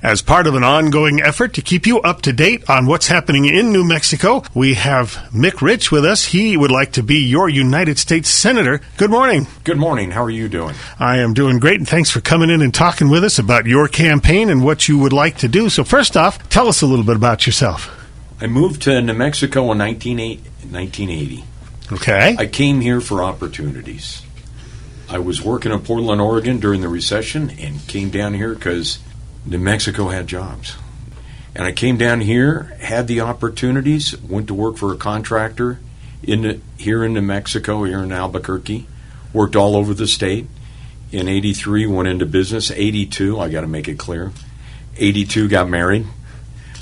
As part of an ongoing effort to keep you up to date on what's happening in New Mexico, we have Mick Rich with us. He would like to be your United States Senator. Good morning. Good morning. How are you doing? I am doing great, and thanks for coming in and talking with us about your campaign and what you would like to do. So first off, tell us a little bit about yourself. I moved to New Mexico in 1980. Okay. I came here for opportunities. I was working in Portland, Oregon during the recession and came down here because New Mexico had jobs. And I came down here, had the opportunities, went to work for a contractor here in New Mexico, here in Albuquerque, worked all over the state. In 83, went into business. 82, I got to make it clear. 82, got married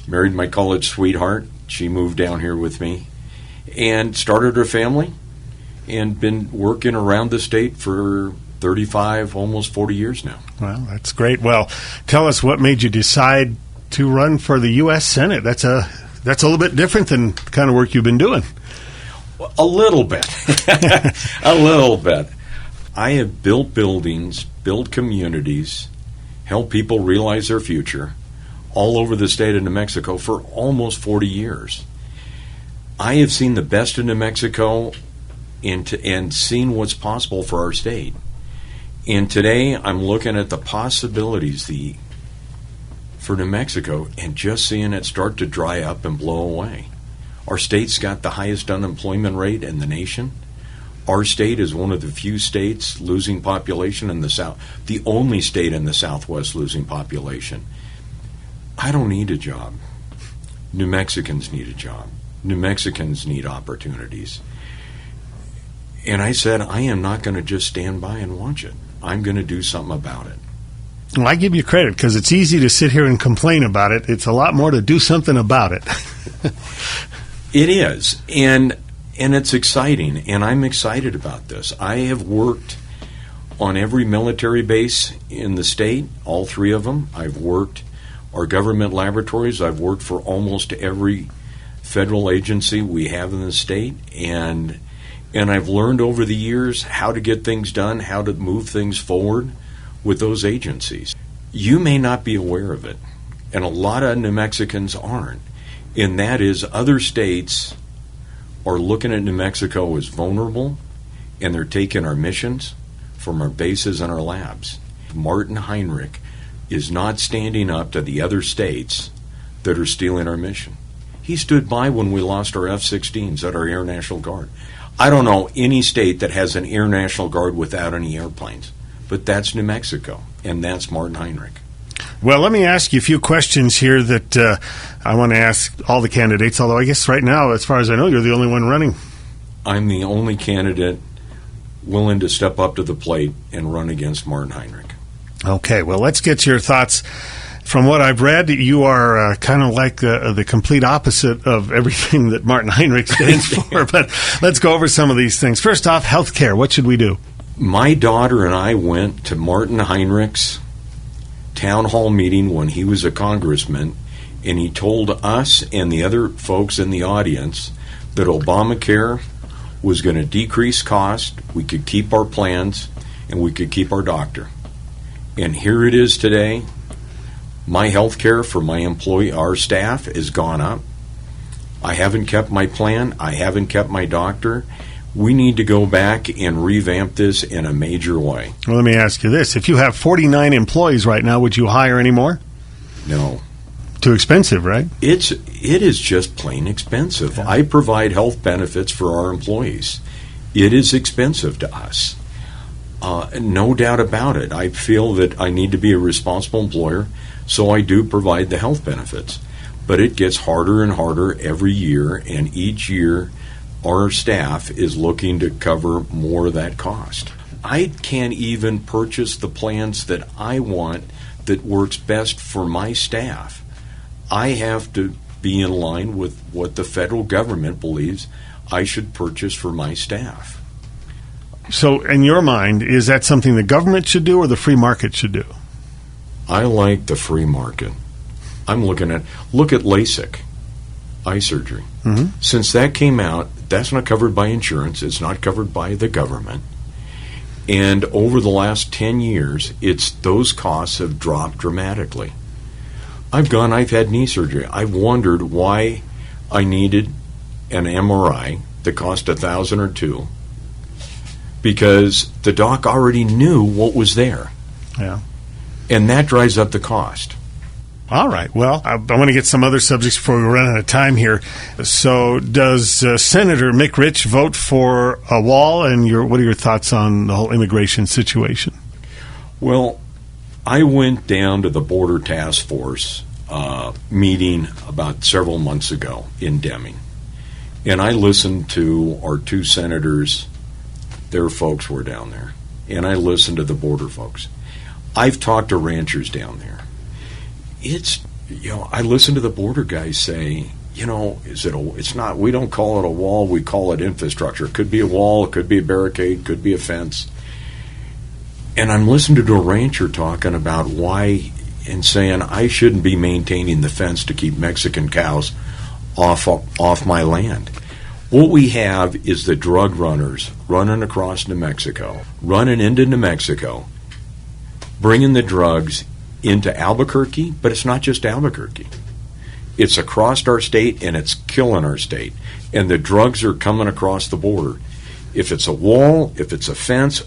my college sweetheart. She moved down here with me and started her family and been working around the state for 35, almost 40 years now. Well, that's great. Well, tell us what made you decide to run for the U.S. Senate. That's a little bit different than the kind of work you've been doing. A little bit. A little bit. I have built buildings, built communities, helped people realize their future all over the state of New Mexico for almost 40 years. I have seen the best in New Mexico and seen what's possible for our state. And today I'm looking at the possibilities for New Mexico and just seeing it start to dry up and blow away. Our state's got the highest unemployment rate in the nation. Our state is one of the few states losing population in the South, the only state in the Southwest losing population. I don't need a job. New Mexicans need a job. New Mexicans need opportunities. And I said, I am not going to just stand by and watch it. I'm going to do something about it. Well, I give you credit because it's easy to sit here and complain about it. It's a lot more to do something about it. It is. And it's exciting. And I'm excited about this. I have worked on every military base in the state, all three of them. I've worked our government laboratories. I've worked for almost every federal agency we have in the state. And I've learned over the years how to get things done, how to move things forward with those agencies. You may not be aware of it, and a lot of New Mexicans aren't, and that is other states are looking at New Mexico as vulnerable, and they're taking our missions from our bases and our labs. Martin Heinrich is not standing up to the other states that are stealing our mission. He stood by when we lost our F-16s at our Air National Guard. I don't know any state that has an Air National Guard without any airplanes, but that's New Mexico, and that's Martin Heinrich. Well, let me ask you a few questions here that I want to ask all the candidates, although I guess right now, as far as I know, you're the only one running. I'm the only candidate willing to step up to the plate and run against Martin Heinrich. Okay, well, let's get your thoughts. From what I've read, you are kind of like the complete opposite of everything that Martin Heinrich stands for, but let's go over some of these things. First off, health care. What should we do? My daughter and I went to Martin Heinrich's town hall meeting when he was a congressman, and he told us and the other folks in the audience that Obamacare was going to decrease cost, we could keep our plans, and we could keep our doctor. And here it is today. My health care for my our staff has gone up. I haven't kept my plan. I haven't kept my doctor. We need to go back and revamp this in a major way. Well, let me ask you this. If you have 49 employees right now, would you hire any more? No. Too expensive, right? It is just plain expensive. Yeah. I provide health benefits for our employees. It is expensive to us. No doubt about it. I feel that I need to be a responsible employer, so I do provide the health benefits. But it gets harder and harder every year, and each year our staff is looking to cover more of that cost. I can't even purchase the plans that I want that works best for my staff. I have to be in line with what the federal government believes I should purchase for my staff. So, in your mind, is that something the government should do or the free market should do? I like the free market. Look at LASIK, eye surgery. Mm-hmm. Since that came out, that's not covered by insurance. It's not covered by the government. And over the last 10 years, those costs have dropped dramatically. I've had knee surgery. I've wondered why I needed an MRI that cost $1,000 or $2,000 because the doc already knew what was there. Yeah. And that drives up the cost. All right. Well, I want to get some other subjects before we run out of time here. So does Senator Mick Rich vote for a wall? And what are your thoughts on the whole immigration situation? Well, I went down to the Border Task Force meeting about several months ago in Deming. And I listened to our two senators. Their folks were down there. And I listened to the border folks. I've talked to ranchers down there. I listen to the border guys say, it's not, we don't call it a wall, we call it infrastructure. It could be a wall, it could be a barricade, it could be a fence. And I'm listening to a rancher talking about why and saying I shouldn't be maintaining the fence to keep Mexican cows off my land. What we have is the drug runners running across New Mexico, running into New Mexico, bringing the drugs into Albuquerque, but it's not just Albuquerque. It's across our state, and it's killing our state. And the drugs are coming across the border. If it's a wall, if it's a fence,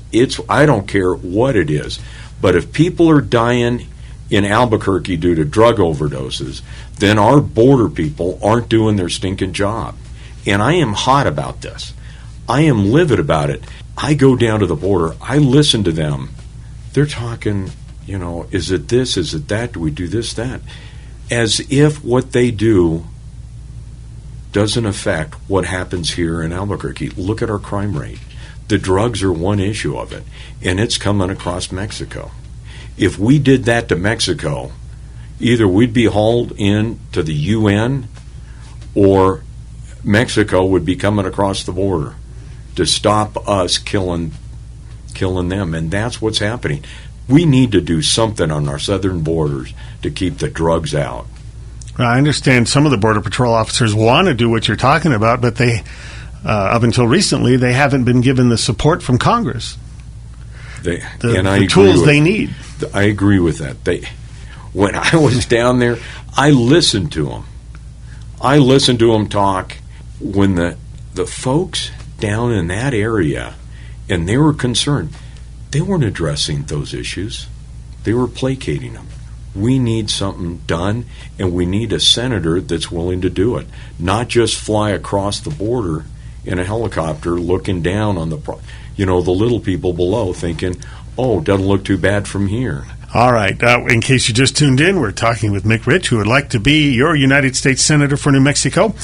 I don't care what it is. But if people are dying in Albuquerque due to drug overdoses, then our border people aren't doing their stinking job. And I am hot about this. I am livid about it. I go down to the border. I listen to them. They're talking, is it this, is it that, do we do this, that? As if what they do doesn't affect what happens here in Albuquerque. Look at our crime rate. The drugs are one issue of it, and it's coming across Mexico. If we did that to Mexico, either we'd be hauled in to the UN or Mexico would be coming across the border to stop us killing them, and that's what's happening. We need to do something on our southern borders to keep the drugs out. I understand some of the Border Patrol officers want to do what you're talking about, but they, up until recently, they haven't been given the support from Congress. The tools they need. I agree with that. When I was down there, I listened to them. I listened to them talk. When the folks down in that area, and they were concerned, they weren't addressing those issues. They were placating them. We need something done, and we need a senator that's willing to do it, not just fly across the border in a helicopter looking down on the little people below thinking, oh, doesn't look too bad from here. All right. In case you just tuned in, we're talking with Mick Rich, who would like to be your United States Senator for New Mexico.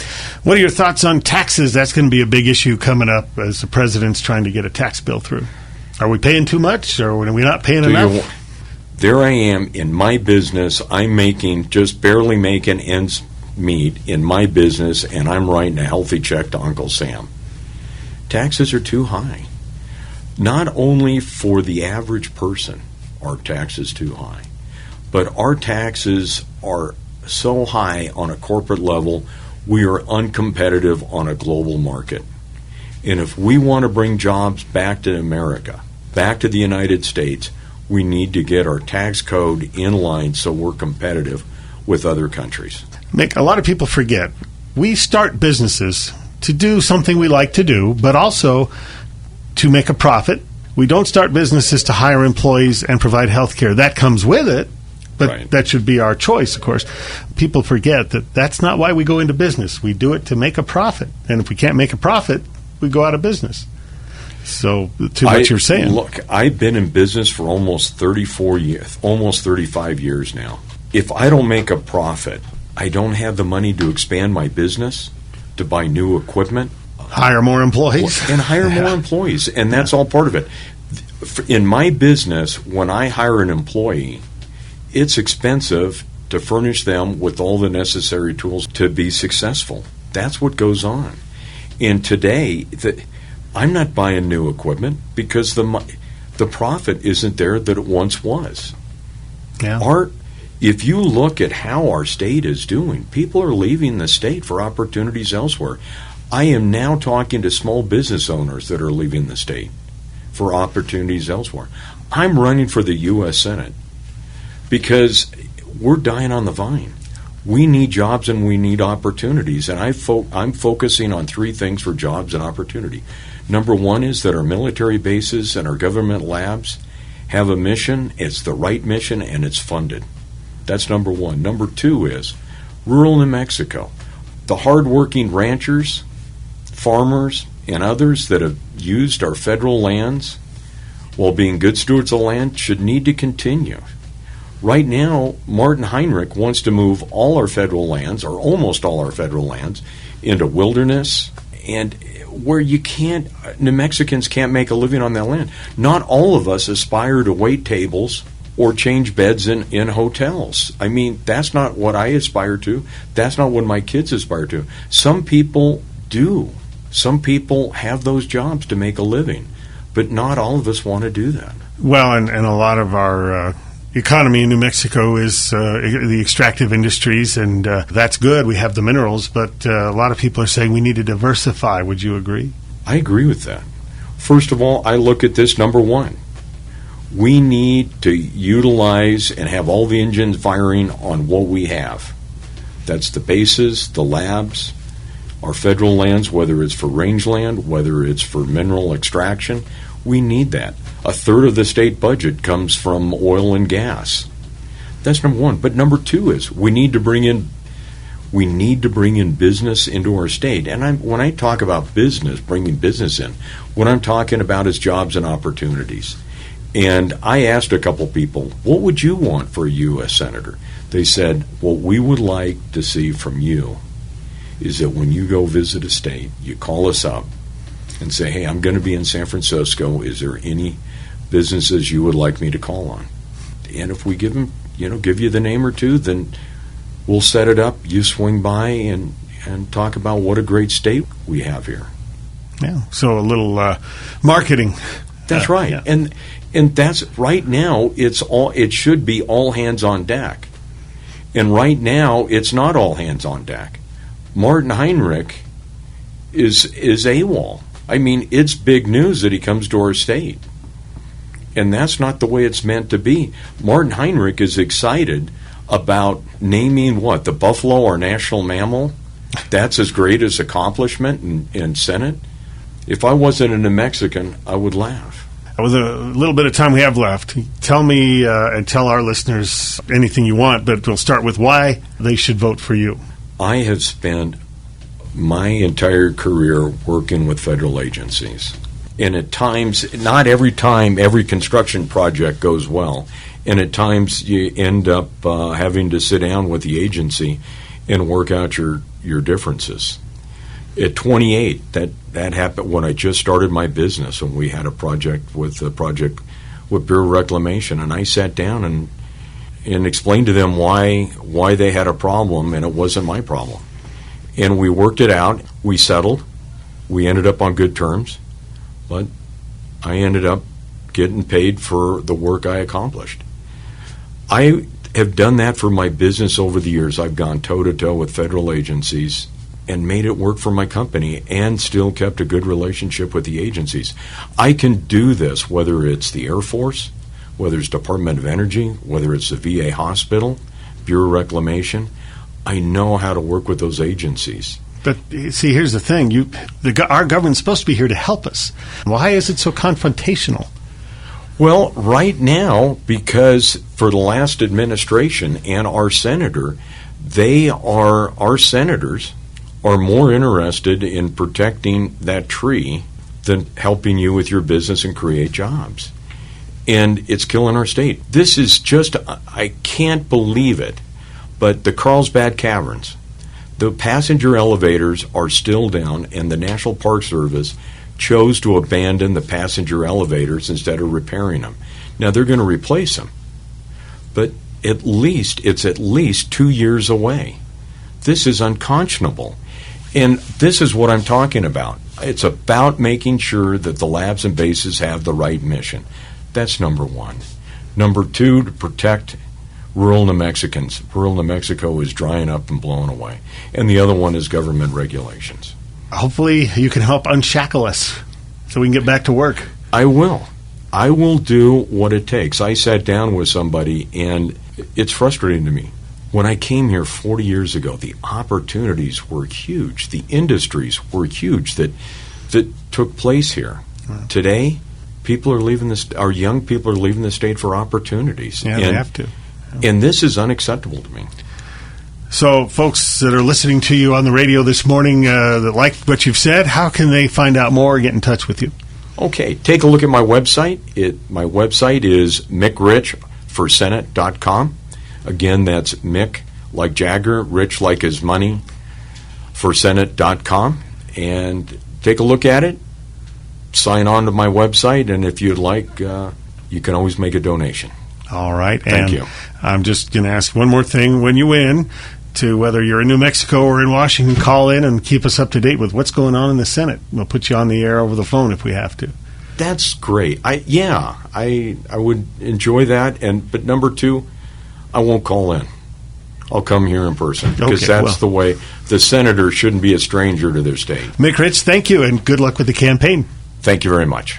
What are your thoughts on taxes? That's going to be a big issue coming up as the president's trying to get a tax bill through. Are we paying too much, or are we not paying enough? There I am in my business. I'm just barely making ends meet in my business, and I'm writing a healthy check to Uncle Sam. Taxes are too high. Not only for the average person are taxes too high, but our taxes are so high on a corporate level, we are uncompetitive on a global market. And if we want to bring jobs back to America, back to the United States, we need to get our tax code in line so we're competitive with other countries. Mick, a lot of people forget, we start businesses to do something we like to do, but also to make a profit. We don't start businesses to hire employees and provide health care. That comes with it, but right. That should be our choice, of course. People forget that that's not why we go into business. We do it to make a profit. And if we can't make a profit, we go out of business. So, to what you're saying. Look, I've been in business for almost 34 years, almost 35 years now. If I don't make a profit, I don't have the money to expand my business, to buy new equipment. Hire more employees. And hire more employees, and that's all part of it. In my business, when I hire an employee, it's expensive to furnish them with all the necessary tools to be successful. That's what goes on. And today, I'm not buying new equipment because the profit isn't there that it once was. Yeah. If you look at how our state is doing, people are leaving the state for opportunities elsewhere. I am now talking to small business owners that are leaving the state for opportunities elsewhere. I'm running for the U.S. Senate because we're dying on the vine. We need jobs and we need opportunities. And I'm focusing on three things for jobs and opportunity. Number one is that our military bases and our government labs have a mission. It's the right mission and it's funded. That's number one. Number two is rural New Mexico. The hardworking ranchers, farmers, and others that have used our federal lands while being good stewards of land should need to continue. Right now, Martin Heinrich wants to move all our federal lands, or almost all our federal lands, into wilderness, and where New Mexicans can't make a living on that land. Not all of us aspire to wait tables or change beds in hotels. I mean, that's not what I aspire to. That's not what my kids aspire to. Some people do. Some people have those jobs to make a living, but not all of us want to do that. Well, and a lot of our economy in New Mexico is the extractive industries, and that's good. We have the minerals, but a lot of people are saying we need to diversify. Would you agree? I agree with that. First of all, I look at this, number one. We need to utilize and have all the engines firing on what we have. That's the bases, the labs, our federal lands, whether it's for rangeland, whether it's for mineral extraction. We need that. A third of the state budget comes from oil and gas. That's number one. But number two is we need to bring in business into our state. And when I talk about business, bringing business in, what I'm talking about is jobs and opportunities. And I asked a couple people, what would you want for a U.S. Senator? They said, what we would like to see from you is that when you go visit a state, you call us up and say, hey, I'm going to be in San Francisco. Is there any businesses you would like me to call on? And if we give you the name or two, then we'll set it up. You swing by and talk about what a great state we have here. Yeah, so a little marketing. That's right. Yeah. And that's right now. It should be all hands on deck. And right now, it's not all hands on deck. Martin Heinrich is AWOL. I mean, it's big news that he comes to our state. And that's not the way it's meant to be. Martin Heinrich is excited about naming what? The buffalo, our national mammal? That's his greatest accomplishment in Senate. If I wasn't a New Mexican, I would laugh. With a little bit of time we have left, tell me and tell our listeners anything you want, but we'll start with why they should vote for you. I have spent my entire career working with federal agencies. And at times, not every time, every construction project goes well. And at times you end up having to sit down with the agency and work out your differences. At 28, that happened when I just started my business, and we had a project with Bureau of Reclamation, and I sat down and explained to them why they had a problem, and it wasn't my problem. And we worked it out. We settled. We ended up on good terms, but I ended up getting paid for the work I accomplished. I have done that for my business over the years. I've gone toe-to-toe with federal agencies and made it work for my company and still kept a good relationship with the agencies. I can do this whether it's the Air Force, whether it's Department of Energy, whether it's the VA hospital, Bureau of Reclamation. I know how to work with those agencies. But see, here's the thing. Our government's supposed to be here to help us. Why is it so confrontational? Well, right now, because for the last administration and our senator, our senators are more interested in protecting that tree than helping you with your business and create jobs. And it's killing our state. This is just, I can't believe it, but the Carlsbad Caverns, the passenger elevators are still down, and the National Park Service chose to abandon the passenger elevators instead of repairing them. Now, they're going to replace them, but it's at least 2 years away. This is unconscionable. And this is what I'm talking about. It's about making sure that the labs and bases have the right mission. That's number one. Number two, to protect rural New Mexicans. Rural New Mexico is drying up and blowing away. And the other one is government regulations. Hopefully you can help unshackle us so we can get back to work. I will. I will do what it takes. I sat down with somebody, and it's frustrating to me. When I came here 40 years ago, the opportunities were huge. The industries were huge that took place here. Right. Today, people are leaving our young people are leaving the state for opportunities. Yeah, they have to. And this is unacceptable to me. So, folks that are listening to you on the radio this morning that like what you've said, how can they find out more or get in touch with you? Okay, take a look at my website. My website is mickrich4senate.com. Again, that's Mick, like Jagger, Rich like his money, forsenate.com. And take a look at it. Sign on to my website, and if you'd like, you can always make a donation. All right. Thank you. I'm just going to ask one more thing. When you win, to whether you're in New Mexico or in Washington, call in and keep us up to date with what's going on in the Senate. We'll put you on the air over the phone if we have to. That's great. I would enjoy that. But number two, I won't call in. I'll come here in person because that's the way. The senator shouldn't be a stranger to their state. Mick Rich, thank you, and good luck with the campaign. Thank you very much.